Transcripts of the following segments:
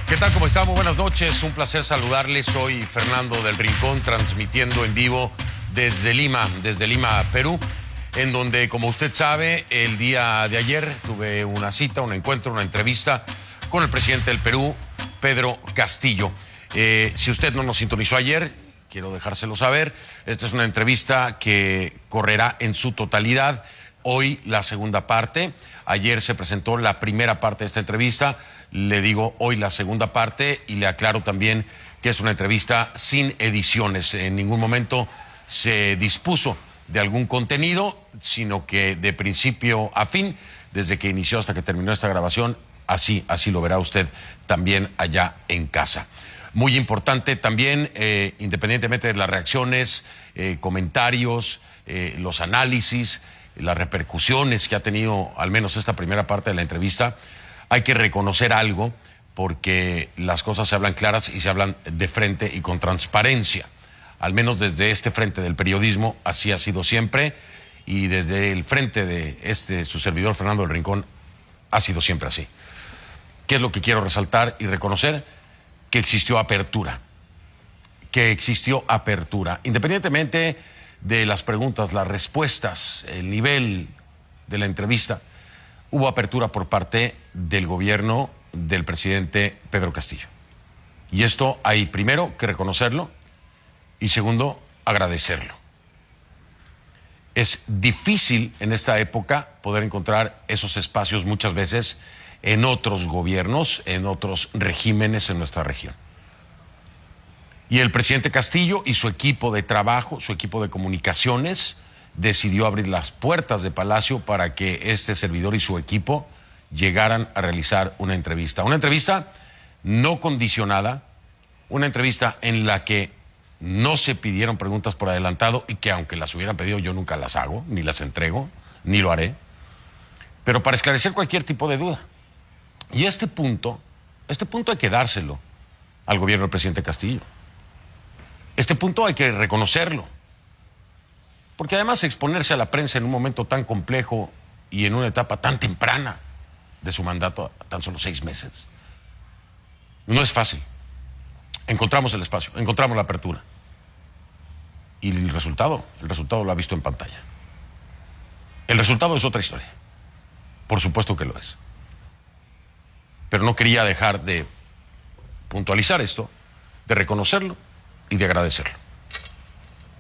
¿Qué tal? ¿Cómo están? Muy buenas noches. Un placer saludarles. Soy Fernando del Rincón, transmitiendo en vivo desde Lima, Perú, en donde, como usted sabe, el día de ayer tuve una cita, un encuentro, una entrevista con el presidente del Perú, Pedro Castillo. Si usted no nos sintonizó ayer, quiero dejárselo saber. Esta es una entrevista que correrá en su totalidad. Hoy la segunda parte. Ayer se presentó la primera parte de esta entrevista. Le digo hoy la segunda parte y le aclaro también que es una entrevista sin ediciones. En ningún momento se dispuso de algún contenido, sino que de principio a fin, desde que inició hasta que terminó esta grabación, así lo verá usted también allá en casa. Muy importante también, independientemente de las reacciones, comentarios, los análisis, las repercusiones que ha tenido al menos esta primera parte de la entrevista, hay que reconocer algo, porque las cosas se hablan claras y se hablan de frente y con transparencia. Al menos desde este frente del periodismo, así ha sido siempre, y desde el frente de su servidor Fernando del Rincón, ha sido siempre así. ¿Qué es lo que quiero resaltar y reconocer? Que existió apertura. Independientemente de las preguntas, las respuestas, el nivel de la entrevista, hubo apertura por parte del gobierno del presidente Pedro Castillo. Y esto hay primero que reconocerlo y segundo, agradecerlo. Es difícil en esta época poder encontrar esos espacios muchas veces en otros gobiernos, en otros regímenes en nuestra región. Y el presidente Castillo y su equipo de trabajo, su equipo de comunicaciones, decidió abrir las puertas de Palacio para que este servidor y su equipo llegaran a realizar una entrevista. Una entrevista no condicionada, una entrevista en la que no se pidieron preguntas por adelantado y que aunque las hubieran pedido yo nunca las hago, ni las entrego, ni lo haré, pero para esclarecer cualquier tipo de duda. Y este punto hay que dárselo al gobierno del presidente Castillo. Este punto hay que reconocerlo. Porque además exponerse a la prensa en un momento tan complejo y en una etapa tan temprana de su mandato, a tan solo 6 meses, no es fácil. Encontramos el espacio, encontramos la apertura. Y el resultado lo ha visto en pantalla. El resultado es otra historia. Por supuesto que lo es. Pero no quería dejar de puntualizar esto, de reconocerlo y de agradecerlo.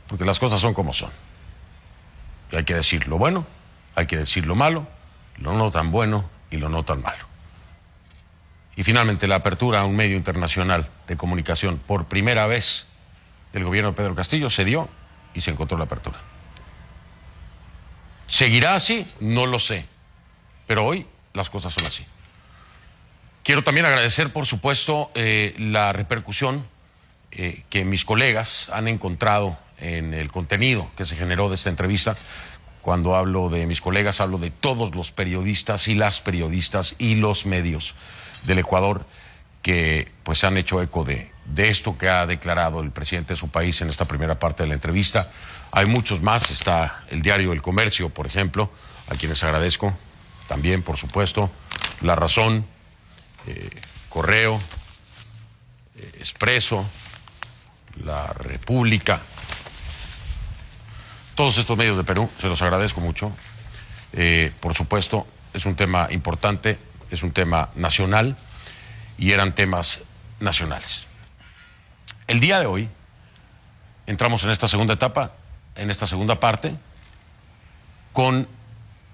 Porque las cosas son como son. Y hay que decir lo bueno, hay que decir lo malo, lo no tan bueno y lo no tan malo. Y finalmente la apertura a un medio internacional de comunicación por primera vez del gobierno de Pedro Castillo se dio y se encontró la apertura. ¿Seguirá así? No lo sé. Pero hoy las cosas son así. Quiero también agradecer, por supuesto, la repercusión que mis colegas han encontrado en el contenido que se generó de esta entrevista. Cuando hablo de mis colegas, hablo de todos los periodistas y las periodistas y los medios del Ecuador que pues han hecho eco de esto que ha declarado el presidente de su país en esta primera parte de la entrevista. Hay muchos más, está el diario El Comercio, por ejemplo, a quienes agradezco también, por supuesto, La Razón, Correo, Expreso, La República. Todos estos medios de Perú, se los agradezco mucho. Por supuesto, es un tema importante, es un tema nacional y eran temas nacionales. El día de hoy entramos en esta segunda etapa, en esta segunda parte, con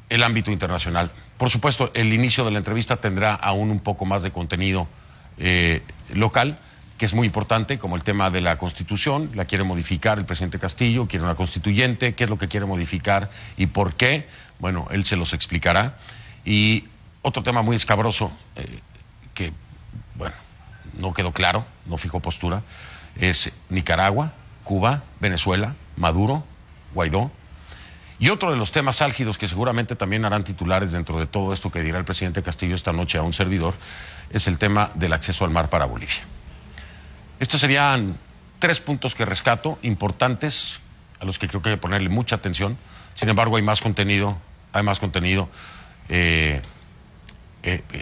el ámbito internacional. Por supuesto, el inicio de la entrevista tendrá aún un poco más de contenido local, que es muy importante, como el tema de la Constitución. La quiere modificar el presidente Castillo, quiere una constituyente, qué es lo que quiere modificar y por qué. Bueno, él se los explicará. Y otro tema muy escabroso, que, bueno, no quedó claro, no fijó postura, es Nicaragua, Cuba, Venezuela, Maduro, Guaidó. Y otro de los temas álgidos que seguramente también harán titulares dentro de todo esto que dirá el presidente Castillo esta noche a un servidor, es el tema del acceso al mar para Bolivia. Estos serían 3 puntos que rescato, importantes, a los que creo que hay que ponerle mucha atención. Sin embargo, hay más contenido,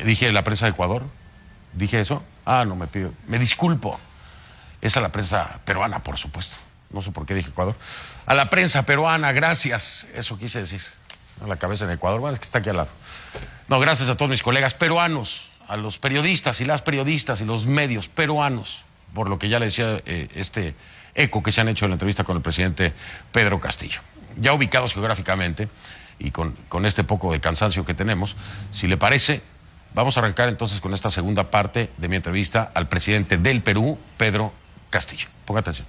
Dije la prensa de Ecuador, dije eso. no me pido. Me disculpo. Es a la prensa peruana, por supuesto. No sé por qué dije Ecuador. A la prensa peruana, gracias. Eso quise decir. A la cabeza en Ecuador. Bueno, es que está aquí al lado. No, gracias a todos mis colegas peruanos, a los periodistas y las periodistas y los medios peruanos, por lo que ya le decía este eco que se han hecho en la entrevista con el presidente Pedro Castillo. Ya ubicados geográficamente y con este poco de cansancio que tenemos, si le parece, vamos a arrancar entonces con esta segunda parte de mi entrevista al presidente del Perú, Pedro Castillo. Ponga atención.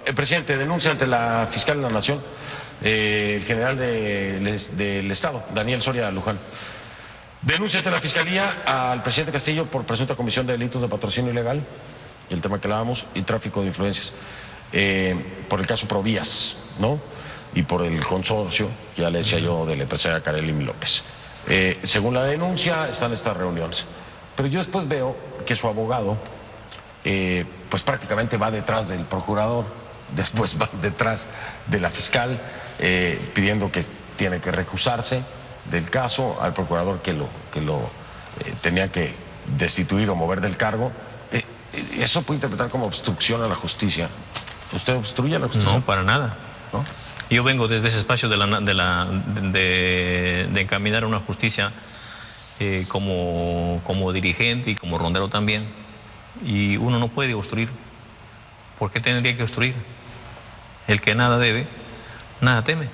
El presidente denuncia ante la fiscal de la Nación, el general del Estado, Daniel Soria Luján. Denuncia ante la Fiscalía al presidente Castillo por presunta comisión de delitos de patrocinio ilegal, el tema que hablábamos, y tráfico de influencias, por el caso Provías, ¿no? Y por el consorcio, ya le decía yo, de la empresaria Karelyn López. Según la denuncia, están estas reuniones. Pero yo después veo que su abogado, pues prácticamente va detrás del procurador, después va detrás de la fiscal, pidiendo que tiene que recusarse del caso, al procurador que lo tenía que destituir o mover del cargo. Eso puede interpretar como obstrucción a la justicia. ¿Usted obstruye a la justicia? No, para nada. ¿No? Yo vengo desde ese espacio de encaminar una justicia como dirigente y como rondero también. Y uno no puede obstruir. ¿Por qué tendría que obstruir? El que nada debe, nada teme.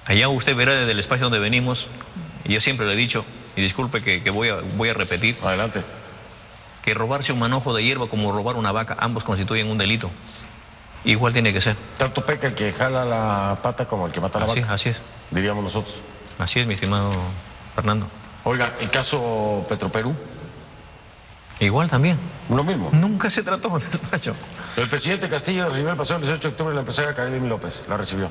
Allá usted verá desde el espacio donde venimos, y yo siempre le he dicho, y disculpe que voy a repetir. Adelante. Que robarse un manojo de hierba como robar una vaca, ambos constituyen un delito. Igual tiene que ser. Tanto peca el que jala la pata como el que mata la vaca. Así es. Diríamos nosotros. Así es, mi estimado Fernando. Oiga, ¿el caso Petroperú? Igual también. Lo mismo. Nunca se trató en despacho. El presidente Castillo recibió el pasado 18 de octubre la empresaria Karelyn López. ¿La recibió?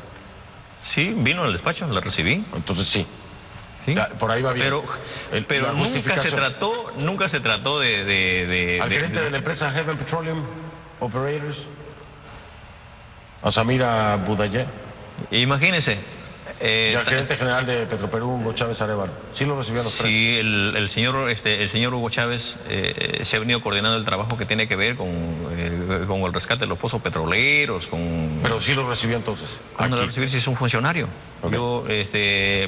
Sí, vino al despacho, la recibí. Entonces sí. ¿Sí? Por ahí va bien. Pero nunca se trató de al gerente de la empresa Heaven Petroleum Operators, a Samira Budayé. Imagínese. Y al gerente general de Petroperú, Hugo Chávez Arevalo. ¿Sí lo recibió a los tres? Sí, el señor Hugo Chávez se ha venido coordinando el trabajo que tiene que ver con el rescate de los pozos petroleros, Pero sí lo recibió entonces. ¿Cuándo lo recibió si es un funcionario? Okay. Yo,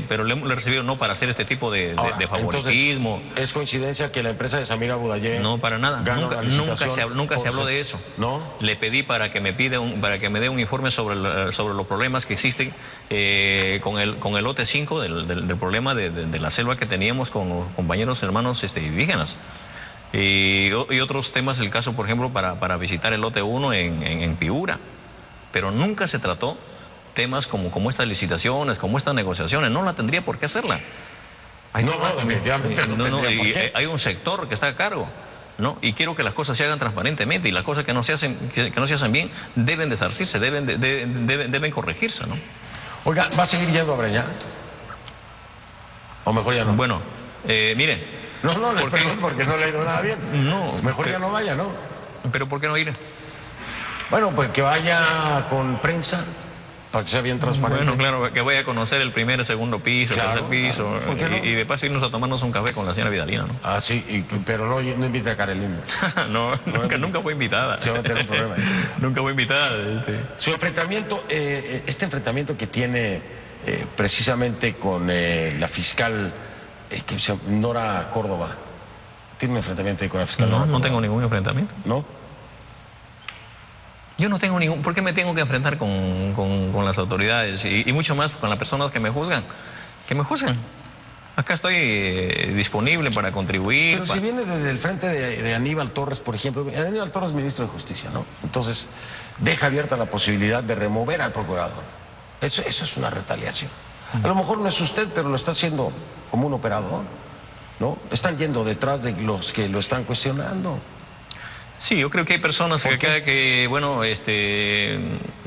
pero le recibió no para hacer este tipo de favoritismo. Entonces, ¿es coincidencia que la empresa de Samira Budayé? No, para nada. Nunca se habló de eso. ¿No? Le pedí para que me dé un informe sobre los problemas que existen con el lote 5 del problema de la selva que teníamos con los compañeros hermanos indígenas. Y otros temas, el caso, por ejemplo, para visitar el lote 1 en Piura. Pero nunca se trató temas como estas licitaciones, como estas negociaciones. No la tendría por qué hacerla. Definitivamente no tendría por qué. Hay un sector que está a cargo, ¿no? Y quiero que las cosas se hagan transparentemente, y las cosas que no se hacen bien deben desarcirse, deben corregirse, ¿no? Oiga, ¿va a seguir yendo a Breña? ¿O mejor ya no? Bueno, mire. No, les pregunto porque no le ha ido nada bien. No. Mejor ya no vaya, ¿no? ¿Pero por qué no ir? Bueno, pues que vaya con prensa, para que sea bien transparente. Bueno, claro, que vaya a conocer el primer, el segundo piso, el tercer piso, claro. y de paso irnos a tomarnos un café con la señora Vidalina, ¿no? Ah, sí, pero no invita a Karelyn. No, nunca fue invitada. Se va a tener un problema. Nunca fue invitada. Su enfrentamiento, este enfrentamiento que tiene precisamente con la fiscal Nora Córdoba, ¿tiene un enfrentamiento ahí con la fiscal? No tengo ningún enfrentamiento. ¿No? Yo no tengo ningún... ¿Por qué me tengo que enfrentar con las autoridades? Y mucho más con las personas que me juzgan. Que me juzgan. Acá estoy disponible para contribuir. Pero si viene desde el frente de Aníbal Torres, por ejemplo. Aníbal Torres es ministro de Justicia, ¿no? Entonces, deja abierta la posibilidad de remover al procurador. Eso es una retaliación. A lo mejor no es usted, pero lo está haciendo como un operador, ¿no? Están yendo detrás de los que lo están cuestionando. Sí, yo creo que hay personas que bueno,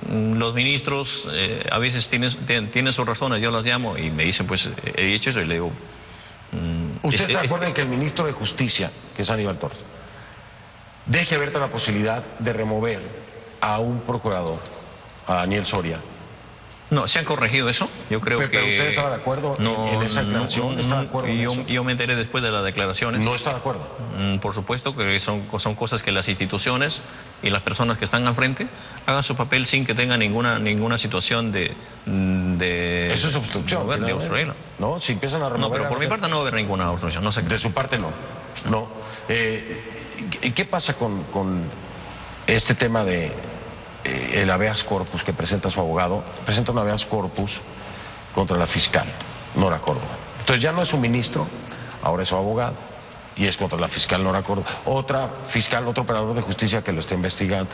los ministros a veces tienen sus razones, yo las llamo y me dicen, pues, he hecho eso, y le digo... ¿Usted está de acuerdo en que el ministro de Justicia, que es Aníbal Torres, deje abierta la posibilidad de remover a un procurador, a Daniel Soria, No, se han corregido eso. Yo creo que... Pero usted estaba de acuerdo en esa declaración. ¿Está de acuerdo en eso? Yo me enteré después de las declaraciones. ¿No está de acuerdo? Por supuesto que son cosas que las instituciones y las personas que están al frente hagan su papel sin que tengan ninguna situación de eso es obstrucción. De obstruirlo. No, si empiezan a remover... No, pero por mi parte no va a haber ninguna obstrucción. No sé. De su parte no. No. ¿Qué pasa con este tema de el habeas corpus que presenta su abogado? Presenta un habeas corpus contra la fiscal Nora Córdoba. Entonces ya no es un ministro, ahora es su abogado y es contra la fiscal Nora Córdoba. Otra fiscal, otro operador de justicia que lo está investigando.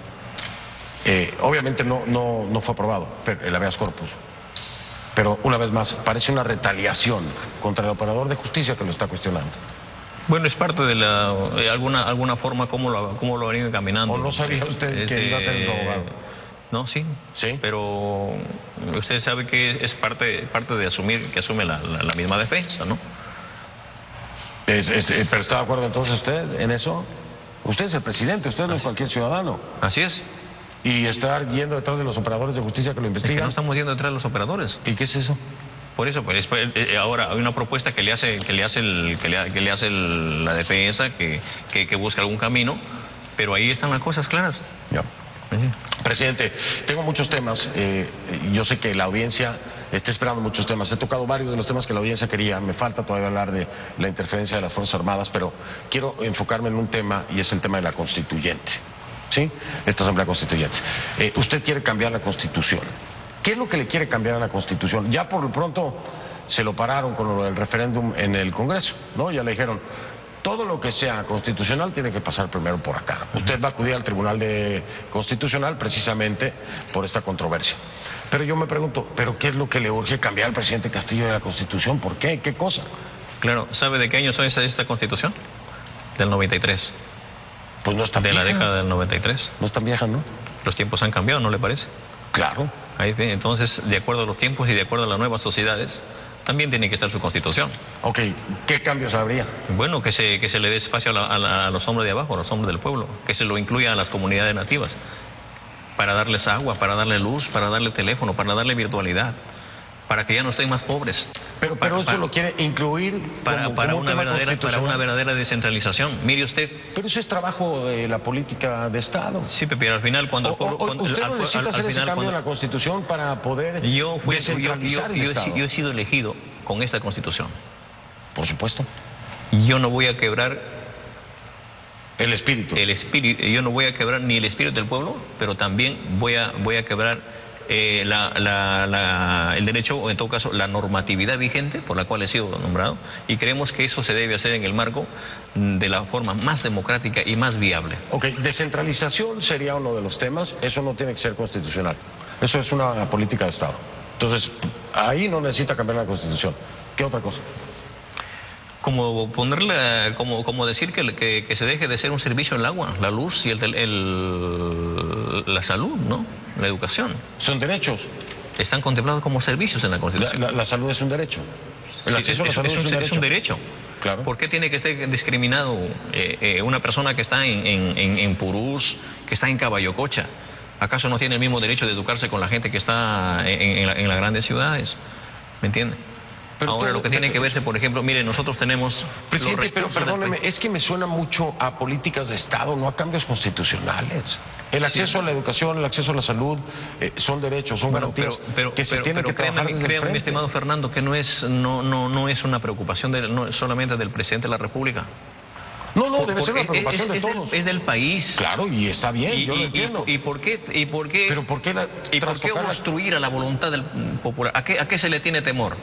Obviamente no fue aprobado el habeas corpus. Pero una vez más, parece una retaliación contra el operador de justicia que lo está cuestionando. Bueno, es parte de alguna forma cómo lo ha venido encaminando. ¿O no sabía usted que iba a ser su abogado? No, sí. Sí. Pero usted sabe que es parte de asumir, que asume la misma defensa, ¿no? ¿Pero está de acuerdo entonces usted en eso? Usted es el presidente, usted no es cualquier ciudadano. Así es. Y estar yendo detrás de los operadores de justicia que lo investigan. Es que no estamos yendo detrás de los operadores. ¿Y qué es eso? Por eso, pues ahora hay una propuesta que le hace la defensa, que busca algún camino, pero ahí están las cosas claras. Ya. Presidente, tengo muchos temas. Yo sé que la audiencia está esperando muchos temas. He tocado varios de los temas que la audiencia quería. Me falta todavía hablar de la interferencia de las Fuerzas Armadas, pero quiero enfocarme en un tema y es el tema de la constituyente. ¿Sí? Esta Asamblea Constituyente. Usted quiere cambiar la Constitución. ¿Qué es lo que le quiere cambiar a la Constitución? Ya por lo pronto se lo pararon con lo del referéndum en el Congreso, ¿no? Ya le dijeron, todo lo que sea constitucional tiene que pasar primero por acá. Usted va a acudir al Tribunal Constitucional precisamente por esta controversia. Pero yo me pregunto, ¿pero qué es lo que le urge cambiar al presidente Castillo de la Constitución? ¿Por qué? ¿Qué cosa? Claro, ¿sabe de qué año es esta Constitución? Del 93. Pues no es tan vieja. De la década del 93. No es tan vieja, ¿no? Los tiempos han cambiado, ¿no le parece? Claro. Ahí ve, entonces, de acuerdo a los tiempos y de acuerdo a las nuevas sociedades, también tiene que estar su Constitución. Ok, ¿qué cambios habría? Bueno, que se le dé espacio a los hombres de abajo, a los hombres del pueblo, que se lo incluya a las comunidades nativas, para darles agua, para darle luz, para darle teléfono, para darle virtualidad, para que ya no estén más pobres. Pero eso lo quiere incluir para una verdadera descentralización. Mire usted. Pero eso es trabajo de la política de Estado. Sí, pero al final cuando el pueblo... ¿Usted no necesita hacer ese cambio en la Constitución para poder descentralizar el Estado? Yo he sido elegido con esta Constitución. Por supuesto. Yo no voy a quebrar el espíritu. Yo no voy a quebrar ni el espíritu del pueblo, pero también voy a quebrar el derecho, o en todo caso la normatividad vigente por la cual he sido nombrado, y creemos que eso se debe hacer en el marco de la forma más democrática y más viable. Ok, descentralización sería uno de los temas. Eso no tiene que ser constitucional, eso es una política de Estado. Entonces ahí no necesita cambiar la Constitución. ¿Qué otra cosa? Como ponerle, como decir que se deje de ser un servicio el agua, la luz y la salud, ¿no? La educación. Son derechos. Están contemplados como servicios en la Constitución. La salud es un derecho. El acceso a la salud es un derecho. Claro. ¿Por qué tiene que estar discriminado una persona que está en Purús, que está en Caballococha? ¿Acaso no tiene el mismo derecho de educarse con la gente que está en las grandes ciudades? ¿Me entiende? Pero ahora lo que tiene que verse, por ejemplo, mire, nosotros tenemos... Presidente, pero perdóneme, es que me suena mucho a políticas de Estado, no a cambios constitucionales. El acceso a la educación, el acceso a la salud, son derechos, son garantías que se tienen que trabajar desde el frente. Mi estimado Fernando, que no es una preocupación solamente del presidente de la República. No, debe ser una preocupación de todos. Es del país. Claro, y está bien, yo lo entiendo. ¿Y por qué? ¿Pero por qué obstruir a la voluntad del popular? ¿A qué se le tiene temor?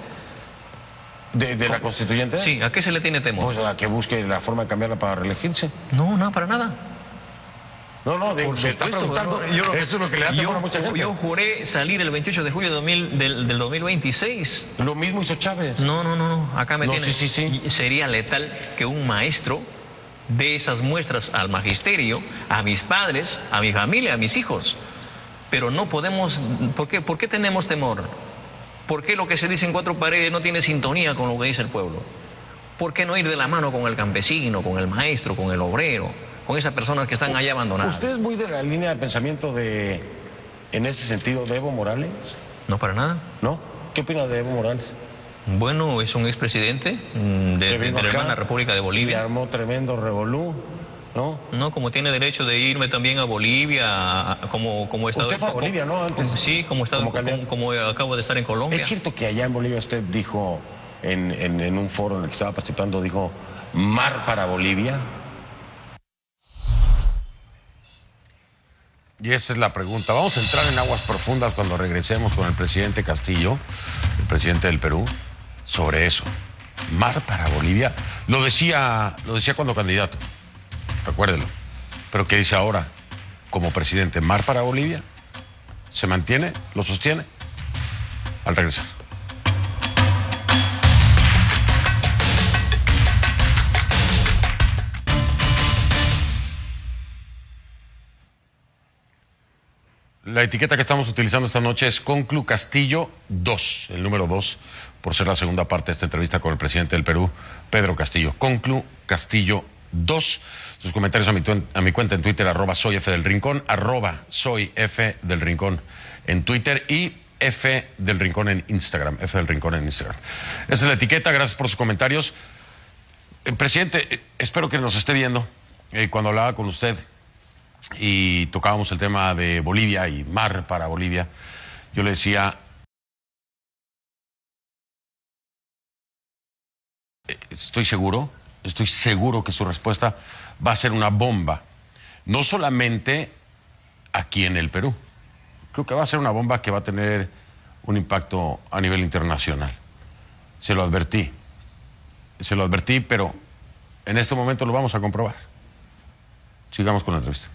¿De la constituyente? Sí, ¿a qué se le tiene temor? Pues a que busque la forma de cambiarla para reelegirse. No, para nada. Me está preguntando. Eso es lo que le da temor a mucha gente. Yo juré salir el 28 de julio del 2026. Lo mismo hizo Chávez. No. Acá me tiene. Sí. Sería letal que un maestro dé esas muestras al magisterio, a mis padres, a mi familia, a mis hijos. Pero no podemos. ¿Por qué tenemos temor? ¿Por qué lo que se dice en cuatro paredes no tiene sintonía con lo que dice el pueblo? ¿Por qué no ir de la mano con el campesino, con el maestro, con el obrero, con esas personas que están allá abandonadas? ¿Usted es muy de la línea de pensamiento en ese sentido, de Evo Morales? No, para nada. ¿No? ¿Qué opina de Evo Morales? Bueno, es un expresidente de la hermana República de Y Bolivia. armó tremendo revolú, ¿no? No, como tiene derecho de irme también a Bolivia, como estado. Usted fue a Bolivia, ¿no? Antes. Sí, como acabo de estar en Colombia. ¿Es cierto que allá en Bolivia usted dijo, en un foro en el que estaba participando, dijo, mar para Bolivia? Y esa es la pregunta. Vamos a entrar en aguas profundas cuando regresemos con el presidente Castillo, el presidente del Perú, sobre eso. Mar para Bolivia. Lo decía cuando candidato, recuérdelo. Pero ¿qué dice ahora como presidente? Mar para Bolivia. ¿Se mantiene? ¿Lo sostiene? Al regresar. La etiqueta que estamos utilizando esta noche es Conclu Castillo 2, el número 2, por ser la segunda parte de esta entrevista con el presidente del Perú, Pedro Castillo. Conclu Castillo 2. Sus comentarios a mi cuenta en Twitter, @soyfdelrincón, @soyfdelrincón en Twitter y F del Rincón en Instagram, F del Rincón en Instagram. Esa es la etiqueta, gracias por sus comentarios. Presidente, espero que nos esté viendo. Cuando hablaba con usted y tocábamos el tema de Bolivia y mar para Bolivia, yo le decía, estoy seguro que su respuesta va a ser una bomba, no solamente aquí en el Perú, creo que va a ser una bomba que va a tener un impacto a nivel internacional. Se lo advertí, pero en este momento lo vamos a comprobar. Sigamos con la entrevista.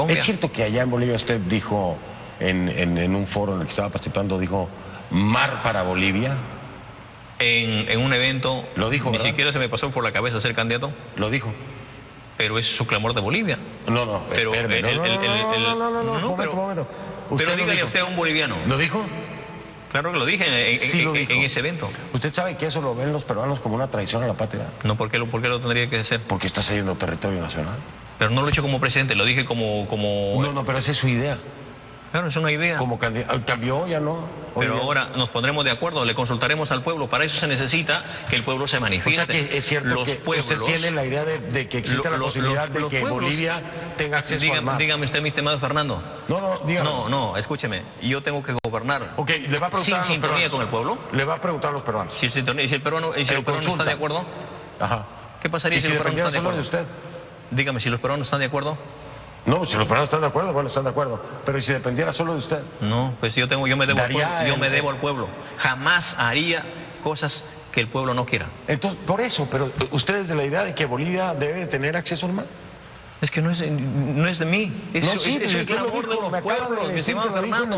¿Es cierto que allá en Bolivia usted dijo, en un foro en el que estaba participando, dijo, mar para Bolivia? En un evento, lo dijo, ni ¿verdad? siquiera se me pasó por la cabeza ser candidato. Lo dijo. Pero es su clamor de Bolivia. No, pero espérame. Momento. Pero dígale usted a un boliviano. ¿Lo dijo? Claro que lo dije en ese evento. ¿Usted sabe que eso lo ven los peruanos como una traición a la patria? No, ¿por qué lo tendría que hacer? Porque está cediendo territorio nacional. Pero no lo he hecho como presidente, lo dije como... No, pero esa es su idea. Claro, es una idea. Como cambió, ya no. Pero ahora nos pondremos de acuerdo, le consultaremos al pueblo. Para eso se necesita que el pueblo se manifieste. O sea que es cierto que usted tiene la idea de que existe la posibilidad de que Bolivia tenga acceso al mar. Dígame usted, mi estimado Fernando. Dígame. No, escúcheme. Yo tengo que gobernar. Ok, le va a preguntar sin sintonía con el pueblo. Le va a preguntar a los peruanos. Si el peruano está de acuerdo. Ajá. ¿Qué pasaría si los peruanos están de acuerdo? De usted? Dígame, si los peruanos están de acuerdo. No, si los peruanos están de acuerdo, bueno, están de acuerdo. Pero ¿y si dependiera solo de usted? No, pues yo me debo al pueblo. Yo me debo al pueblo. Jamás haría cosas que el pueblo no quiera. Entonces, por eso, pero usted es de la idea de que Bolivia debe tener acceso al mar. Es que no es de mí. Es el clamor de los pueblos, mi estimado Fernando.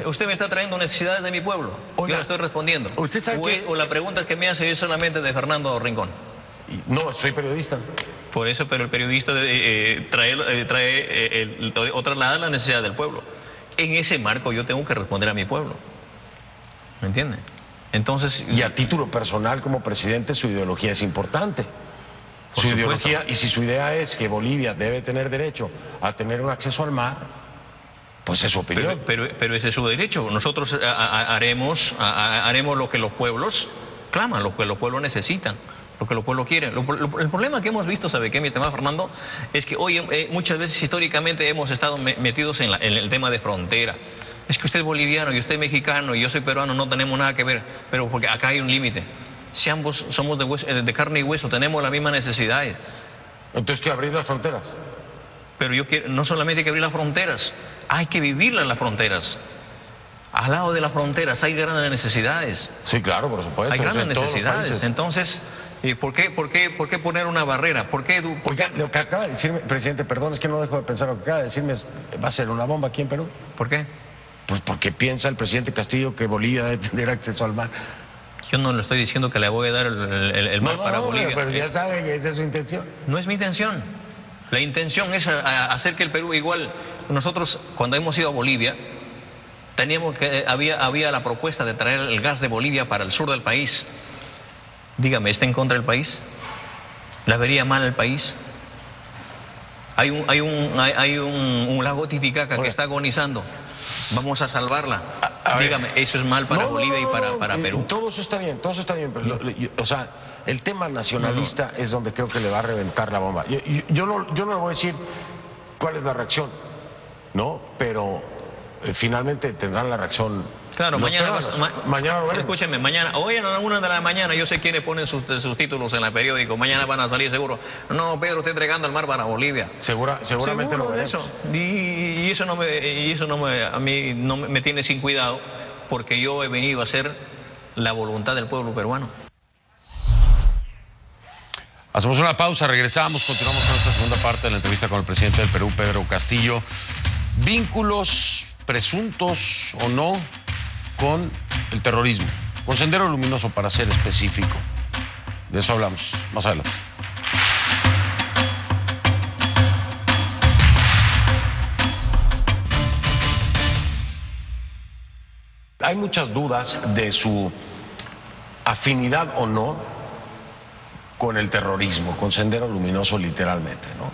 Usted me está trayendo necesidades de mi pueblo. Oiga, yo le estoy respondiendo. ¿Usted sabe o la pregunta que me hace es solamente de Fernando Rincón. No, soy periodista. Por eso, pero el periodista traslada la necesidad del pueblo. En ese marco yo tengo que responder a mi pueblo. ¿Me entiende? Entonces... Y a título personal como presidente su ideología es importante. Su ideología, y si su idea es que Bolivia debe tener derecho a tener un acceso al mar, pues es su opinión. Pero ese es su derecho. Nosotros haremos lo que los pueblos claman, lo que los pueblos necesitan, lo que los pueblos quieren. El problema que hemos visto, ¿sabe qué, mi estimado Fernando? Es que hoy muchas veces históricamente hemos estado metidos en el tema de frontera. Es que usted es boliviano y usted es mexicano y yo soy peruano, no tenemos nada que ver, pero porque acá hay un límite. Si ambos somos de carne y hueso, tenemos las mismas necesidades. Entonces, ¿que abrir las fronteras? Pero no solamente hay que abrir las fronteras, hay que vivirlas las fronteras. Al lado de las fronteras hay grandes necesidades. Sí, claro, por supuesto. Hay grandes necesidades. Entonces, ¿por qué poner una barrera? Oiga, lo que acaba de decirme, presidente, perdón, es que no dejo de pensar, lo que acaba de decirme ¿va a ser una bomba aquí en Perú? ¿Por qué? Pues porque piensa el presidente Castillo que Bolivia debe tener acceso al mar. Yo no le estoy diciendo que le voy a dar el mar para Bolivia. Pero ya sabe que esa es su intención. No es mi intención. La intención es hacer que el Perú igual. Nosotros, cuando hemos ido a Bolivia, había la propuesta de traer el gas de Bolivia para el sur del país. Dígame, ¿está en contra del país? ¿La vería mal el país? Hay un lago Titicaca que está agonizando. Vamos a salvarla. Dígame, eso es mal para Bolivia y para Perú. Todo eso está bien, pero o sea, el tema nacionalista es donde creo que le va a reventar la bomba. Yo no le voy a decir cuál es la reacción, ¿no? Pero finalmente tendrán la reacción. Claro, mañana lo veremos. Escúchenme, mañana, hoy a la 1 de la mañana, yo sé quiénes ponen sus títulos en el periódico, mañana van a salir seguro. No, Pedro, está entregando el mar para Bolivia. Seguramente lo veremos. Eso. Y eso a mí no me tiene sin cuidado, porque yo he venido a hacer la voluntad del pueblo peruano. Hacemos una pausa, regresamos, continuamos con esta segunda parte de la entrevista con el presidente del Perú, Pedro Castillo. Vínculos presuntos o no con el terrorismo, con Sendero Luminoso para ser específico. De eso hablamos más adelante. Hay muchas dudas de su afinidad o no con el terrorismo, con Sendero Luminoso literalmente, ¿no?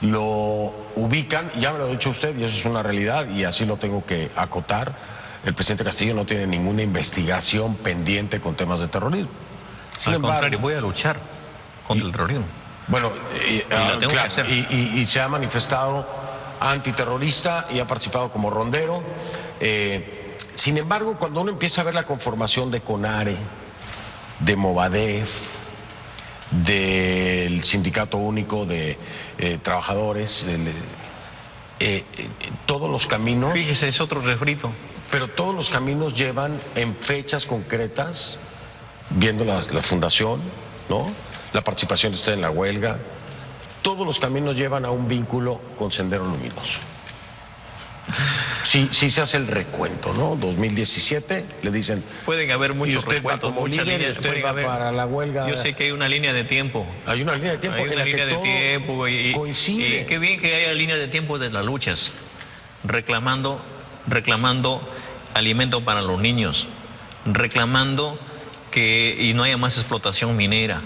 Lo ubican, ya me lo ha dicho usted, y eso es una realidad, y así lo tengo que acotar. El presidente Castillo no tiene ninguna investigación pendiente con temas de terrorismo. Al contrario, voy a luchar contra el terrorismo. Bueno, lo tengo que hacer. Y se ha manifestado antiterrorista y ha participado como rondero. Sin embargo, cuando uno empieza a ver la conformación de CONARE, de Movadef, del Sindicato Único de Trabajadores, todos los caminos... Fíjese, es otro refrito. Pero todos los caminos llevan en fechas concretas, viendo la fundación, ¿no? La participación de usted en la huelga, todos los caminos llevan a un vínculo con Sendero Luminoso. Sí se hace el recuento, ¿no? 2017, le dicen... Pueden haber muchos recuentos, muchas líneas, usted va para la huelga. Yo sé que hay una línea de tiempo. Hay una línea de tiempo en la que todo coincide. Y qué bien que haya línea de tiempo de las luchas, reclamando alimento para los niños, reclamando que no haya más explotación minera.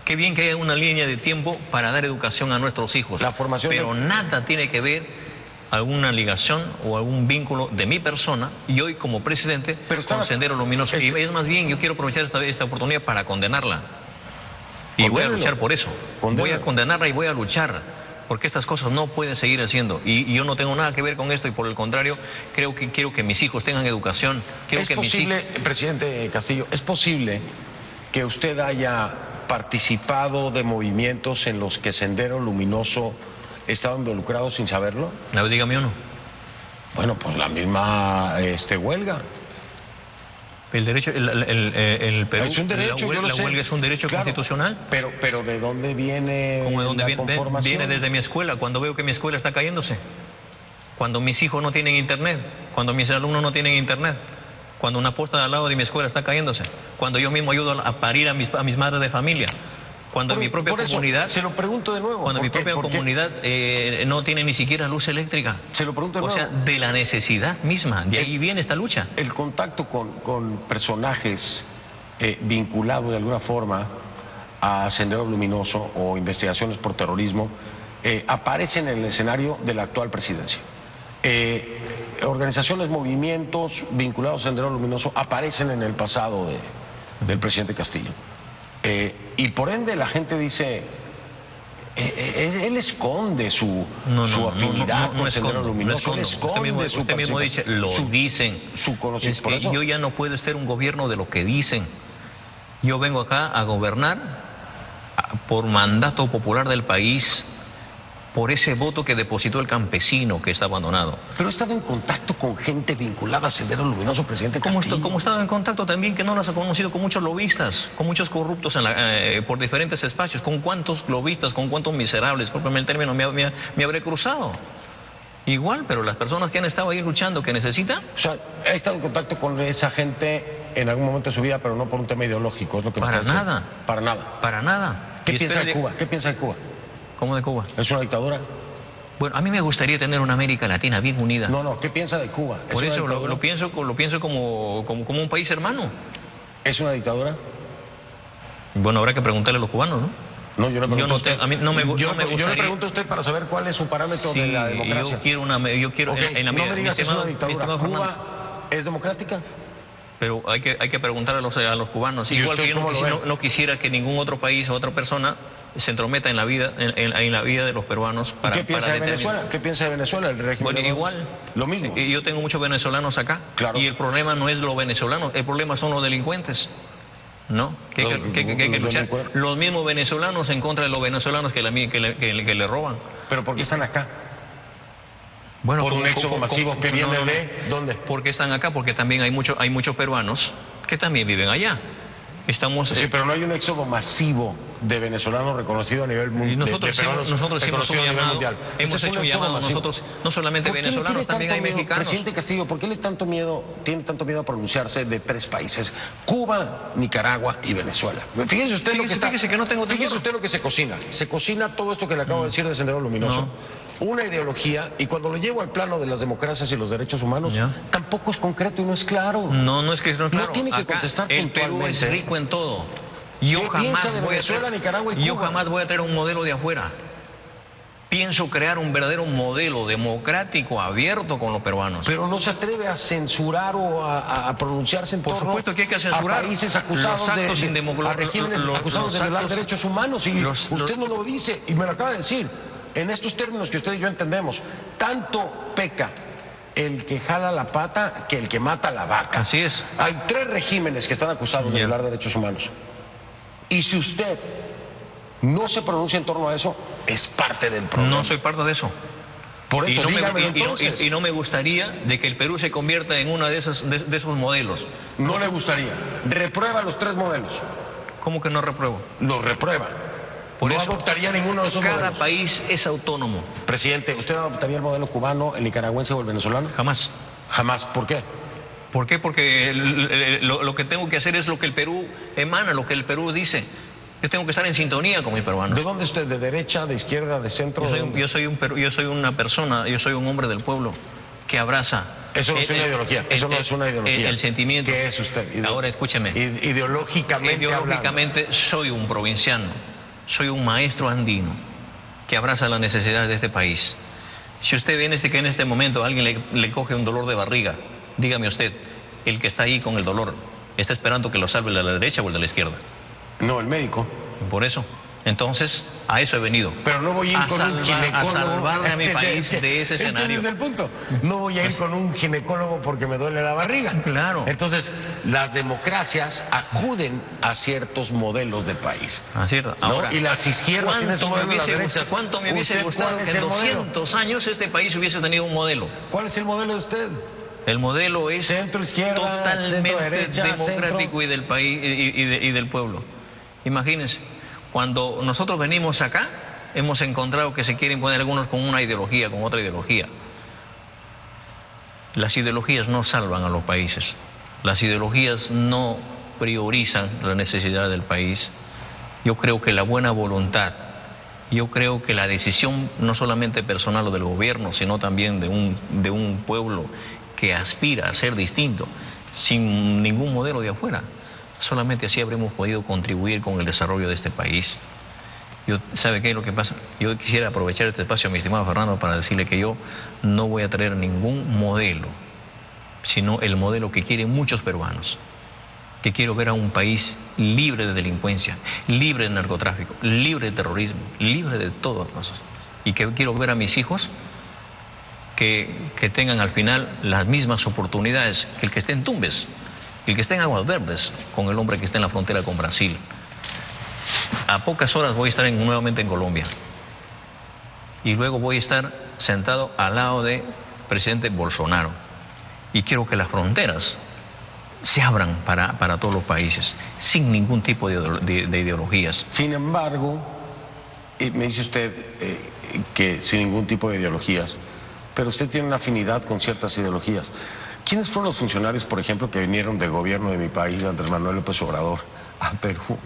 Qué bien que haya una línea de tiempo para dar educación a nuestros hijos. La formación pero nada tiene que ver alguna ligación o algún vínculo de mi persona y hoy como presidente con Sendero Luminoso. Y es más bien, yo quiero aprovechar esta oportunidad para condenarla. Y voy a luchar por eso. Voy a condenarla y voy a luchar. Porque estas cosas no pueden seguir haciendo. Y yo no tengo nada que ver con esto y por el contrario, quiero que mis hijos tengan educación. ¿Es posible, presidente Castillo, es posible que usted haya participado de movimientos en los que Sendero Luminoso estaba involucrado sin saberlo? No, dígame uno. Bueno, pues la misma huelga. El derecho, el Perú, es un derecho, la huelga es un derecho constitucional. Pero ¿de dónde viene la conformación? Viene desde mi escuela, cuando veo que mi escuela está cayéndose. Cuando mis hijos no tienen internet, cuando mis alumnos no tienen internet, cuando una puerta de al lado de mi escuela está cayéndose, cuando yo mismo ayudo a parir a mis madres de familia. Cuando mi propia comunidad... Se lo pregunto de nuevo. Cuando mi propia comunidad no tiene ni siquiera luz eléctrica. Se lo pregunto de nuevo. O sea, de la necesidad misma. De ahí viene esta lucha. El contacto con personajes vinculados de alguna forma a Sendero Luminoso o investigaciones por terrorismo aparecen en el escenario de la actual presidencia. Organizaciones, movimientos vinculados a Sendero Luminoso aparecen en el pasado del presidente Castillo. Y por ende la gente dice, él esconde su afinidad con Sendero Luminoso, él esconde su usted mismo dice, lo dicen. Su conocimiento. Es que yo ya no puedo estar un gobierno de lo que dicen. Yo vengo acá a gobernar por mandato popular del país, por ese voto que depositó el campesino que está abandonado. Pero he estado en contacto con gente vinculada a Sendero Luminoso, presidente Castillo. Como he estado en contacto también, que no las ha conocido, con muchos lobistas, con muchos corruptos por diferentes espacios. ¿Con cuántos lobistas, con cuántos miserables, discúlpeme el término, me habré cruzado? Igual, pero las personas que han estado ahí luchando, que necesitan... O sea, he estado en contacto con esa gente en algún momento de su vida, pero no por un tema ideológico, es lo que Para nada. Para nada. Para nada. ¿Qué piensa de Cuba? ¿Qué piensa de Cuba? ¿Cómo de Cuba? ¿Es una dictadura? Bueno, a mí me gustaría tener una América Latina bien unida. No, ¿qué piensa de Cuba? Por eso lo pienso como un país hermano. ¿Es una dictadura? Bueno, habrá que preguntarle a los cubanos, ¿no? No, yo le pregunto a usted. a mí no me yo le gustaría. pregunto a usted para saber cuál es su parámetro de la democracia. Yo quiero Okay, en la no me medida, digas que es una dictadura. Fernando, ¿Cuba es democrática? pero hay que preguntar a los cubanos. ¿Y Igual usted que yo cómo lo ve? no quisiera que ningún otro país o otra persona se entrometa en la vida de los peruanos para ¿Qué piensa de determinar. Venezuela? ¿Qué piensa de Venezuela, el régimen? Bueno, de Maduro? igual. Lo mismo. Yo tengo muchos venezolanos acá. Claro. Y el problema no es los venezolanos, el problema son los delincuentes. ¿No? Que hay que luchar. Los mismos venezolanos en contra de los venezolanos que le roban. ¿Pero por qué están acá? Bueno, ¿Por un éxodo masivo que viene de dónde? ¿Por qué están acá? Porque también hay muchos peruanos que también viven allá. Estamos... Sí, pero no hay un éxodo masivo de venezolanos reconocido a nivel mundial. Y nosotros hicimos un llamado, hemos hecho un llamado, nosotros, no solamente venezolanos, también hay mexicanos. Presidente Castillo, ¿por qué tiene tanto miedo a pronunciarse de 3 países? Cuba, Nicaragua y Venezuela. Fíjese usted fíjese usted lo que se cocina. Se cocina todo esto que le acabo de decir de Sendero Luminoso. Una ideología, y cuando lo llevo al plano de las democracias y los derechos humanos, tampoco es concreto y no es claro. No es que no es claro. No tiene que contestar el Perú es rico en todo. Yo jamás voy a traer un modelo de afuera. Pienso crear un verdadero modelo democrático, abierto con los peruanos. Pero no se atreve a censurar o a pronunciarse en torno Por supuesto que hay que censurar a países acusados los actos a regímenes acusados de violar derechos humanos. Y usted no lo dice, y me lo acaba de decir. En estos términos que usted y yo entendemos, tanto peca el que jala la pata que el que mata la vaca. Así es. Hay 3 regímenes que están acusados de violar derechos humanos. Y si usted no se pronuncia en torno a eso, es parte del problema. No soy parte de eso. Por eso, dígamelo entonces. Y no me gustaría de que el Perú se convierta en uno de esos modelos. No le gustaría. Reprueba los 3 modelos. ¿Cómo que no repruebo? Los reprueba. Por no eso, adoptaría ninguno de esos modelos. Cada país es autónomo. Presidente, ¿usted adoptaría el modelo cubano, el nicaragüense o el venezolano? Jamás. Jamás. ¿Por qué? ¿Por qué? Porque lo que tengo que hacer es lo que el Perú emana, lo que el Perú dice. Yo tengo que estar en sintonía con mis peruanos. ¿De dónde usted? ¿De derecha, de izquierda, de centro? Yo soy una persona, yo soy un hombre del pueblo que abraza. Eso no es una ideología. Eso no es una ideología. El sentimiento. ¿Qué es usted? Ahora escúcheme. Ideológicamente soy un provinciano, soy un maestro andino que abraza las necesidades de este país. Si usted ve que en este momento alguien le coge un dolor de barriga, dígame usted, el que está ahí con el dolor, ¿está esperando que lo salve el de la derecha o el de la izquierda? No, el médico. Por eso. Entonces, a eso he venido. Pero no voy a ir con un ginecólogo. A salvarle a mi país de ese escenario. Ese es el punto. No voy a ir con un ginecólogo porque me duele la barriga. Claro. Entonces, las democracias acuden a ciertos modelos de país. Cierto. Ahora, y las izquierdas tienen su modelo, las derechas. ¿Cuánto me hubiese gustado que en 200 años este país hubiese tenido un modelo? ¿Cuál es el modelo de usted? El modelo es centro izquierda, totalmente centro derecha, democrático y del país y del pueblo. Imagínense, cuando nosotros venimos acá, hemos encontrado que se quieren poner algunos con una ideología, con otra ideología. Las ideologías no salvan a los países. Las ideologías no priorizan la necesidad del país. Yo creo que la buena voluntad, yo creo que la decisión no solamente personal o del gobierno, sino también de un pueblo que aspira a ser distinto, sin ningún modelo de afuera. Solamente así habremos podido contribuir con el desarrollo de este país. ¿Sabe qué es lo que pasa? Yo quisiera aprovechar este espacio, mi estimado Fernando, para decirle que yo no voy a traer ningún modelo, sino el modelo que quieren muchos peruanos. Que quiero ver a un país libre de delincuencia, libre de narcotráfico, libre de terrorismo, libre de todas las cosas. Y que quiero ver a mis hijos que tengan al final las mismas oportunidades que el que esté en Tumbes, el que esté en Aguas Verdes, con el hombre que está en la frontera con Brasil. A pocas horas voy a estar nuevamente en Colombia. Y luego voy a estar sentado al lado del presidente Bolsonaro. Y quiero que las fronteras se abran para todos los países, sin ningún tipo de ideologías. Sin embargo, me dice usted que sin ningún tipo de ideologías, pero usted tiene una afinidad con ciertas ideologías. ¿Quiénes fueron los funcionarios, por ejemplo, que vinieron del gobierno de mi país, Andrés Manuel López Obrador, a Perú,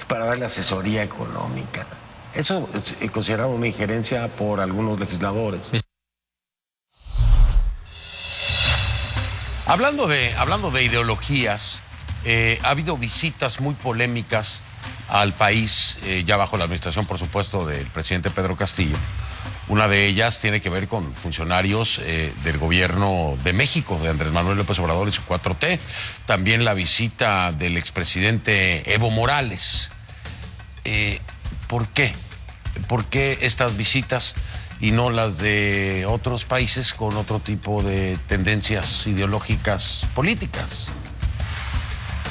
para darle asesoría económica? Eso es considerado una injerencia por algunos legisladores. Hablando de ideologías, ha habido visitas muy polémicas al país, ya bajo la administración, por supuesto, del presidente Pedro Castillo. Una de ellas tiene que ver con funcionarios del gobierno de México, de Andrés Manuel López Obrador y su 4T. También la visita del expresidente Evo Morales. ¿Por qué? ¿Por qué estas visitas y no las de otros países con otro tipo de tendencias ideológicas políticas?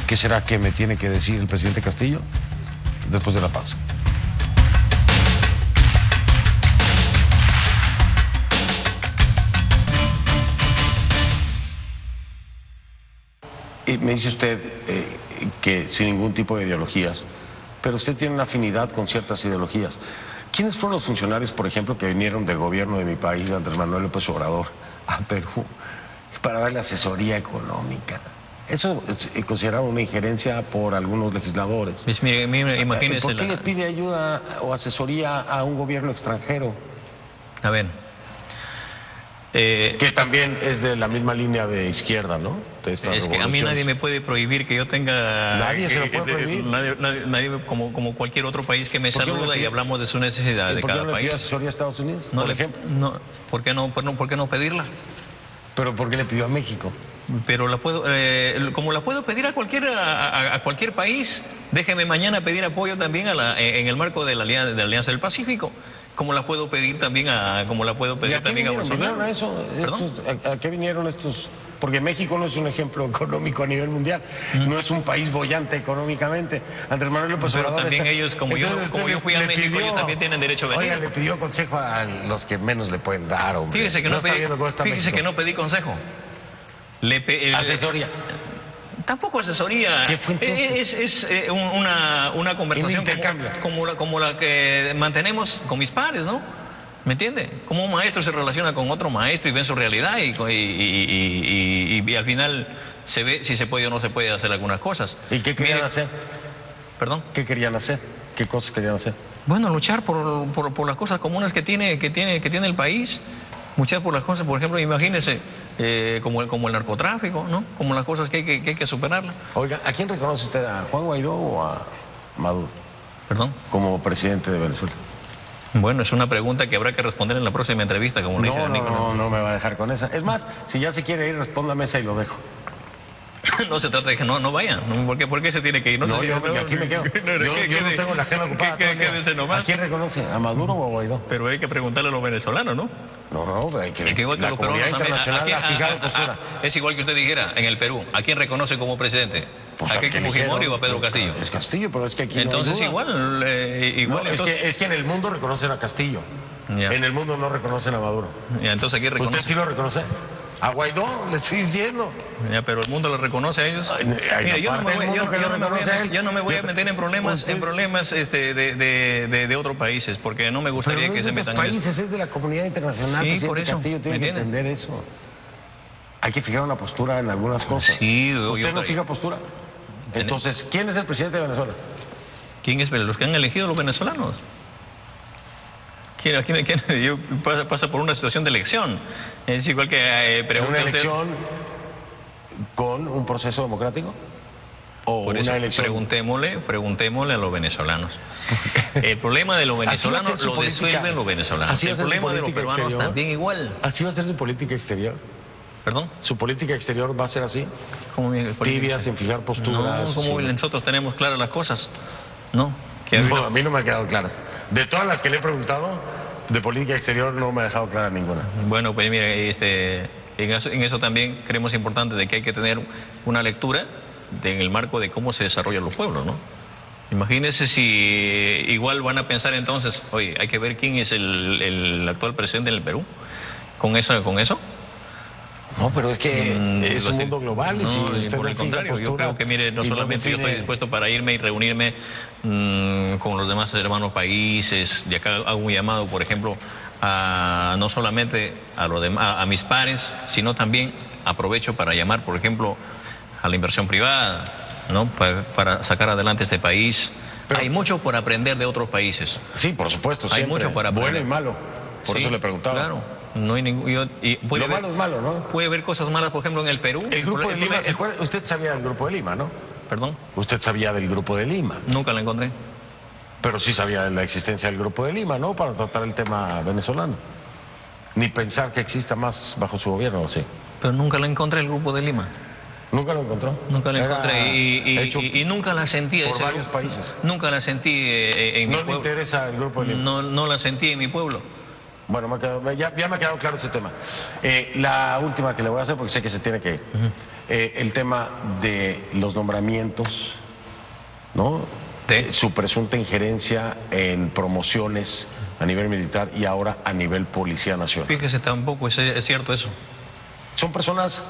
¿Qué será que me tiene que decir el presidente Castillo? Después de la pausa. Y me dice usted que sin ningún tipo de ideologías, pero usted tiene una afinidad con ciertas ideologías. ¿Quiénes fueron los funcionarios, por ejemplo, que vinieron del gobierno de mi país, Andrés Manuel López Obrador, a Perú para darle asesoría económica? Eso es considerado una injerencia por algunos legisladores. Pues mire, imagínese. ¿Por qué le pide ayuda o asesoría a un gobierno extranjero? A ver. Que también es de la misma línea de izquierda, ¿no? De estas es que a mí nadie me puede prohibir que yo tenga... Nadie se lo puede prohibir. Nadie como cualquier otro país que me saluda y hablamos de su necesidad de cada ¿Por qué no le país. pidió asesoría a Estados Unidos, No, por ejemplo? No, ¿por qué no pedirla? ¿Pero por qué le pidió a México? Pero la puedo, como la puedo pedir a cualquier país, déjeme mañana pedir apoyo también en el marco de la Alianza del Pacífico, como la puedo pedir también a Bolsonaro. ¿Vinieron a eso? ¿A qué vinieron estos? Porque México no es un ejemplo económico a nivel mundial, no es un país boyante económicamente. Andrés Manuel López Pero Obrador también ellos, como yo fui a México, ellos también tienen derecho a venir. Oiga, le pidió consejo a los que menos le pueden dar, hombre. Fíjese que no pedí consejo. Asesoría. Tampoco asesoría. ¿Qué fue entonces? Es una conversación Un intercambio. como la que mantenemos con mis pares, ¿no? ¿Me entiende? Como un maestro se relaciona con otro maestro y ven su realidad y al final se ve si se puede o no se puede hacer algunas cosas. ¿Y qué querían hacer? ¿Perdón? ¿Qué querían hacer? ¿Qué cosas querían hacer? Bueno, luchar por las cosas comunes que tiene el país. Muchas por las cosas, por ejemplo, imagínense, como el narcotráfico, ¿no? Como las cosas que hay que superarlas. Oiga, ¿a quién reconoce usted? ¿A Juan Guaidó o a Maduro? ¿Perdón? Como presidente de Venezuela. Bueno, es una pregunta que habrá que responder en la próxima entrevista, como le dice Nicolás. No me va a dejar con esa. Es más, si ya se quiere ir, respóndame esa y lo dejo. No se trata de que no vaya. ¿Por qué se tiene que ir? No, yo aquí me quedo. Yo no tengo la agenda ocupada. Quédese nomás. ¿A quién reconoce? ¿A Maduro o a Guaidó? Pero hay que preguntarle a los venezolanos, ¿no? No, pero hay que... Es que igual que la los comunidad peruanos internacional ha fijado postura. es igual que usted dijera, en el Perú, ¿a quién reconoce como presidente? Pues ¿A qué Fujimori o a Pedro Castillo? Es Castillo, pero es que aquí entonces no hay duda. igual. Es que en el mundo reconocen a Castillo. Ya. En el mundo no reconocen a Maduro. Ya, entonces aquí reconoce. ¿Usted sí lo reconoce? A Guaidó, le estoy diciendo. Ya, pero el mundo lo reconoce a ellos. Mira, yo no me voy a meter en problemas de otros países, porque no me gustaría pero que no se es de metan los en eso. países, es de la comunidad internacional. Sí, por eso. Castillo tiene que entender eso. Hay que fijar una postura en algunas cosas. Sí, ¿Usted no fija postura? Entonces, ¿quién es el presidente de Venezuela? ¿Quién es? Los que han elegido los venezolanos. Pasa por una situación de elección. Es igual que ¿Una elección con un proceso democrático? ¿O por una eso, elección? preguntémosle a los venezolanos. El problema de los venezolanos lo resuelven los venezolanos. El problema de los peruanos exterior, también igual. ¿Así va a ser su política exterior? ¿Perdón? ¿Su política exterior va a ser así? Tibia, sin fijar posturas. No, como nosotros tenemos claras las cosas. No. A mí no me ha quedado claras. De todas las que le he preguntado, de política exterior no me ha dejado clara ninguna. Bueno, pues mire, en eso también creemos importante de que hay que tener una lectura en el marco de cómo se desarrollan los pueblos, ¿no? Imagínense si igual van a pensar entonces, oye, hay que ver quién es el actual presidente en el Perú. ¿Con eso? No, pero es que es un mundo global. Y si usted por el contrario, yo creo que, mire, no solamente yo estoy dispuesto para irme y reunirme con los demás hermanos países. De acá hago un llamado, por ejemplo, no solamente a mis pares, sino también aprovecho para llamar, por ejemplo, a la inversión privada, ¿no? Para sacar adelante este país. Pero hay mucho por aprender de otros países. Sí, por supuesto. Hay mucho para aprender. Bueno y malo. Por eso le preguntaba. Claro. No hay ningún. Lo malo es malo, ¿no? Puede haber cosas malas, por ejemplo, en el Perú. El Grupo de Lima, ¿se acuerda? Usted sabía del Grupo de Lima, ¿no? ¿Perdón? Usted sabía del Grupo de Lima. Nunca la encontré. Pero sí sabía de la existencia del Grupo de Lima, ¿no? Para tratar el tema venezolano. Ni pensar que exista más bajo su gobierno, ¿sí? Pero nunca la encontré el Grupo de Lima. ¿Nunca lo encontró? Nunca la Era encontré hecho y nunca la sentí. por varios países. Nunca la sentí en mi ¿No le pueblo. interesa el Grupo de Lima? No la sentí en mi pueblo. Bueno, ya me ha quedado claro ese tema. La última que le voy a hacer, porque sé que se tiene que ir. El tema de los nombramientos, ¿no? Su presunta injerencia en promociones a nivel militar y ahora a nivel Policía Nacional. Fíjese, tampoco es cierto eso. Son personas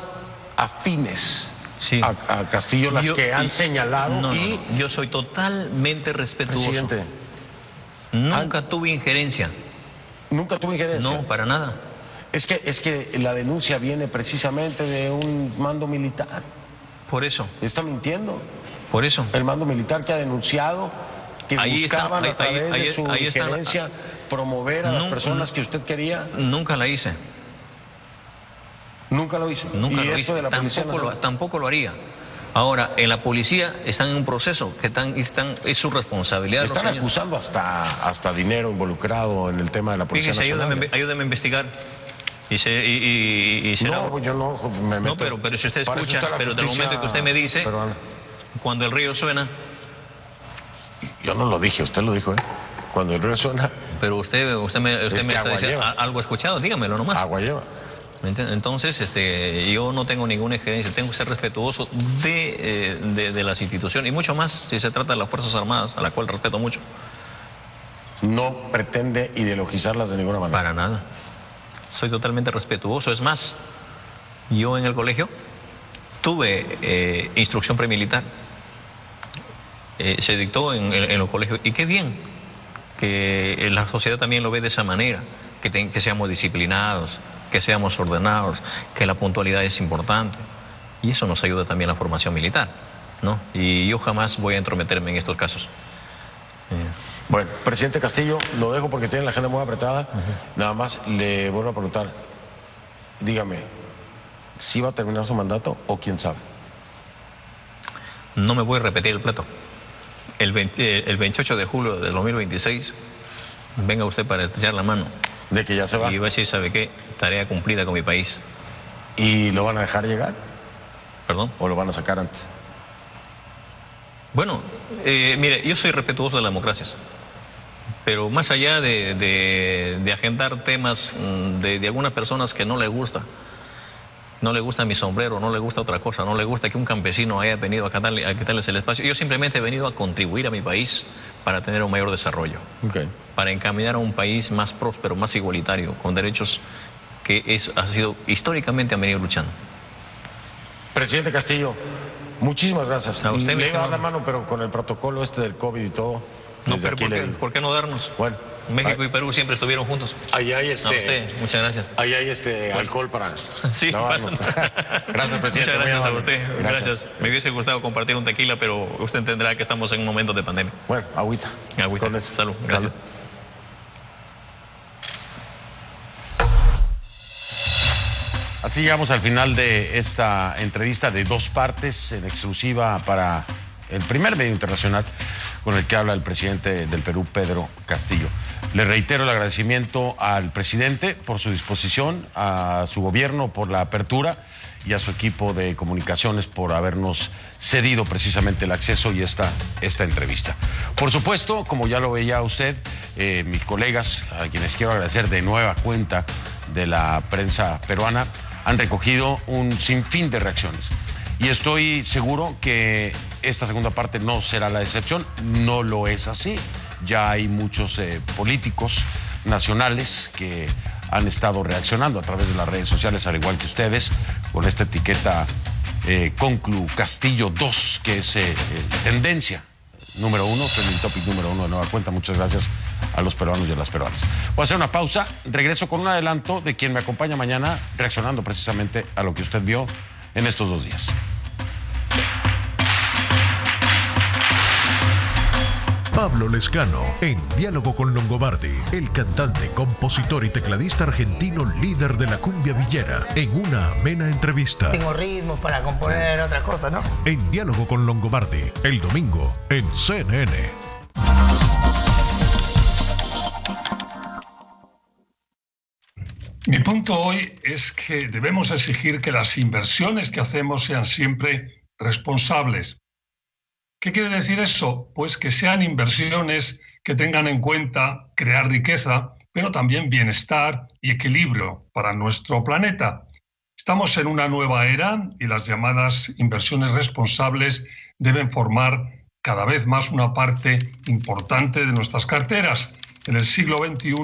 afines Sí. a Castillo las que han señalado yo soy totalmente respetuoso. Presidente, Nunca tuve injerencia. nunca tuve injerencia. No, para nada. Es que la denuncia viene precisamente de un mando militar. Por eso. Está mintiendo. Por eso. El mando militar que ha denunciado que Ahí buscaban está, a través de su ahí está. injerencia promover a las personas que usted quería. Nunca la hice. Nunca lo hizo. Nunca ¿Y lo esto hice. de la Policía Nacional? Tampoco lo haría. Ahora, en la policía están en un proceso que es su responsabilidad. Están acusando hasta dinero involucrado en el tema de la Policía Fíjese, Nacional. ayúdeme a investigar. Y será... No, pues yo no me meto. No, pero si usted Para eso escucha, está la pero del justicia momento que usted me dice, peruana. cuando el río suena, Yo no lo dije, usted lo dijo, ¿eh? Cuando el río suena, pero usted me que está agua diciendo lleva. algo escuchado, dígamelo nomás. agua lleva. ¿Me entiende? Entonces, yo no tengo ninguna injerencia, tengo que ser respetuoso de las instituciones, y mucho más si se trata de las Fuerzas Armadas, a la cual respeto mucho. No pretende ideologizarlas de ninguna manera. Para nada. Soy totalmente respetuoso. Es más, yo en el colegio tuve instrucción premilitar. Se dictó en los colegios. Y qué bien que la sociedad también lo ve de esa manera, que seamos disciplinados, que seamos ordenados, que la puntualidad es importante. Y eso nos ayuda también a la formación militar, ¿no? Y yo jamás voy a entrometerme en estos casos. Bueno, presidente Castillo, lo dejo porque tiene la agenda muy apretada. Nada más le vuelvo a preguntar, dígame, ¿sí va a terminar su mandato o quién sabe? No me voy a repetir el plato. El 28 de julio del 2026, venga usted para echar la mano. De que ya se va. Y va a decir, ¿sabe qué? Tarea cumplida con mi país. ¿Y lo van a dejar llegar ¿Perdón? o lo van a sacar antes? Bueno, mire, yo soy respetuoso de las democracias, pero más allá de agendar temas de algunas personas que no les gusta mi sombrero, no le gusta otra cosa, no le gusta que un campesino haya venido a quitarles el espacio, yo simplemente he venido a contribuir a mi país para tener un mayor desarrollo, para encaminar a un país más próspero, más igualitario, con derechos que ha sido históricamente han venido luchando. Presidente Castillo, muchísimas gracias. A usted, le iba a dar la estimado. mano, pero con el protocolo del COVID y todo. No, desde pero aquí ¿por qué no darnos? Bueno, México y Perú siempre estuvieron juntos. ahí hay A usted, muchas gracias. ahí hay alcohol para Sí, lavarnos. Gracias, presidente. Muchas muy gracias a amable. usted. Gracias. Me hubiese gustado compartir un tequila, pero usted entenderá que estamos en un momento de pandemia. Bueno, agüita. Agüita. Con eso. Salud. Gracias. Así llegamos al final de esta entrevista de 2 partes en exclusiva para el primer medio internacional con el que habla el presidente del Perú, Pedro Castillo. Le reitero el agradecimiento al presidente por su disposición, a su gobierno por la apertura y a su equipo de comunicaciones por habernos cedido precisamente el acceso y esta entrevista. Por supuesto, como ya lo veía usted, mis colegas, a quienes quiero agradecer de nueva cuenta de la prensa peruana, han recogido un sinfín de reacciones. Y estoy seguro que esta segunda parte no será la excepción, no lo es así. Ya hay muchos políticos nacionales que han estado reaccionando a través de las redes sociales, al igual que ustedes, con esta etiqueta Conclu Castillo 2, que es tendencia número 1, trending topic número 1 de nueva cuenta. Muchas gracias a los peruanos y a las peruanas. Voy a hacer una pausa, regreso con un adelanto de quien me acompaña mañana, reaccionando precisamente a lo que usted vio en estos 2 días. Pablo Lescano, en diálogo con Longobardi, el cantante, compositor y tecladista argentino líder de la cumbia villera, en una amena entrevista. Tengo ritmos para componer otras cosas, ¿no? En diálogo con Longobardi, el domingo, en CNN. Mi punto hoy es que debemos exigir que las inversiones que hacemos sean siempre responsables. ¿Qué quiere decir eso? Pues que sean inversiones que tengan en cuenta crear riqueza, pero también bienestar y equilibrio para nuestro planeta. Estamos en una nueva era y las llamadas inversiones responsables deben formar cada vez más una parte importante de nuestras carteras. En el siglo XXI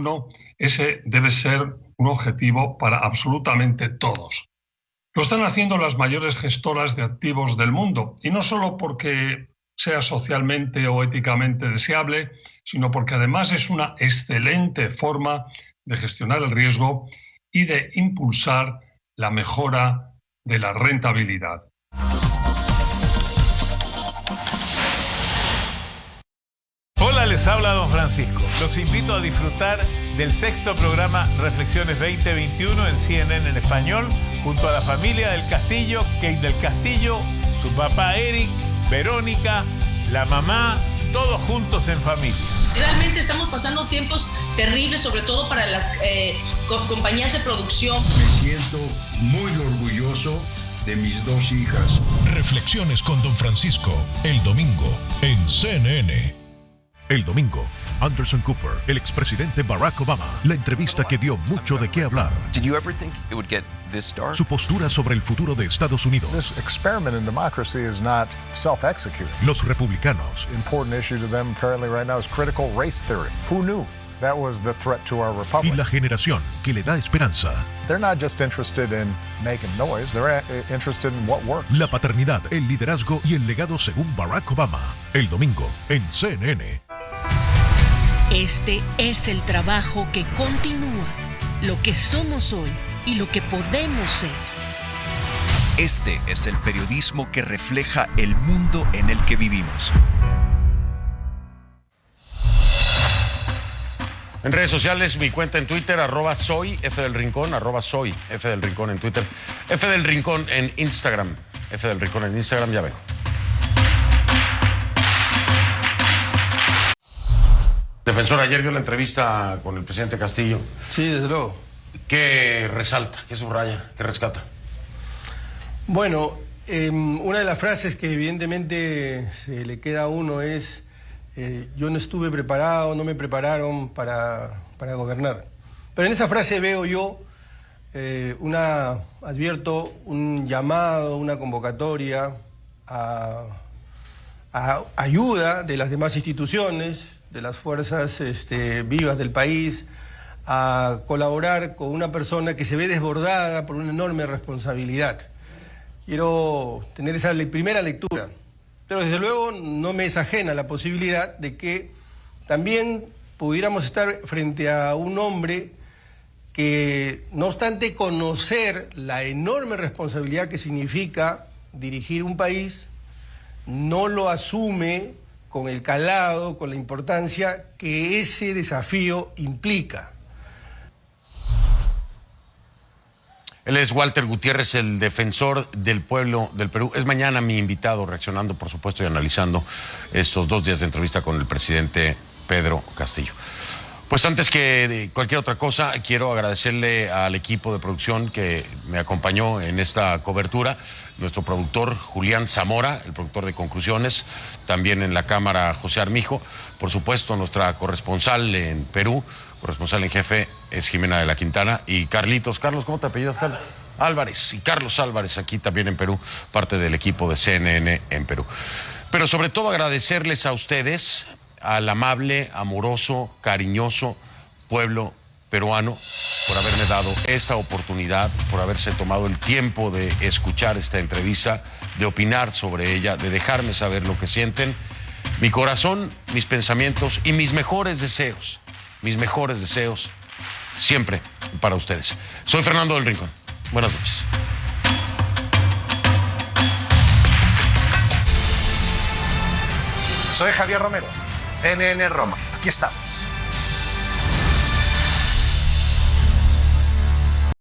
ese debe ser un objetivo para absolutamente todos. Lo están haciendo las mayores gestoras de activos del mundo, y no solo porque sea socialmente o éticamente deseable, sino porque además es una excelente forma de gestionar el riesgo y de impulsar la mejora de la rentabilidad. Hola, les habla Don Francisco. Los invito a disfrutar del 6º programa Reflexiones 2021 en CNN en español, junto a la familia del Castillo, Kate del Castillo, su papá Eric, Verónica, la mamá, todos juntos en familia. Realmente estamos pasando tiempos terribles, sobre todo para las compañías de producción. Me siento muy orgulloso de mis 2 hijas. Reflexiones con Don Francisco, el domingo en CNN. El domingo, Anderson Cooper, el expresidente Barack Obama, la entrevista que dio mucho de qué hablar. Did you ever think it would get this dark? Su postura sobre el futuro de Estados Unidos. This experiment in democracy is not self-executing. Los republicanos. Important issue to them currently right now is critical race theory. Who knew that was the threat to our republic? Y la generación que le da esperanza. They're not just interested in making noise, they're interested in what works. La paternidad, el liderazgo y el legado según Barack Obama. El domingo en CNN. Este es el trabajo que continúa, lo que somos hoy y lo que podemos ser. Este es el periodismo que refleja el mundo en el que vivimos. En redes sociales, mi cuenta en Twitter, @soy F del Rincón, @soy F del Rincón en Twitter, F del Rincón en Instagram, F del Rincón en Instagram, ya vengo. Defensor, ayer vio la entrevista con el presidente Castillo. Sí, desde luego. ¿Qué resalta, qué subraya, qué rescata? Bueno, una de las frases que evidentemente se le queda a uno es yo no estuve preparado, no me prepararon para gobernar. Pero en esa frase veo yo advierto un llamado, una convocatoria a ayuda de las demás instituciones, de las fuerzas vivas del país, a colaborar con una persona que se ve desbordada por una enorme responsabilidad. Quiero tener esa primera lectura, pero desde luego no me es ajena la posibilidad de que también pudiéramos estar frente a un hombre que, no obstante conocer la enorme responsabilidad que significa dirigir un país, no lo asume con el calado, con la importancia que ese desafío implica. Él es Walter Gutiérrez, el defensor del pueblo del Perú. Es mañana mi invitado, reaccionando, por supuesto, y analizando estos 2 días de entrevista con el presidente Pedro Castillo. Pues antes que de cualquier otra cosa, quiero agradecerle al equipo de producción que me acompañó en esta cobertura. Nuestro productor Julián Zamora, el productor de Conclusiones, también en la cámara José Armijo, por supuesto nuestra corresponsal en Perú, corresponsal en jefe es Jimena de la Quintana, y Carlos, ¿cómo te apellidas, Carlos? Álvarez, y Carlos Álvarez aquí también en Perú, parte del equipo de CNN en Perú. Pero sobre todo agradecerles a ustedes, al amable, amoroso, cariñoso pueblo peruano, por haberme dado esta oportunidad, por haberse tomado el tiempo de escuchar esta entrevista, de opinar sobre ella, de dejarme saber lo que sienten. Mi corazón, mis pensamientos y mis mejores deseos siempre para ustedes. Soy Fernando del Rincón. Buenas noches. Soy Javier Romero, CNN Roma. Aquí estamos.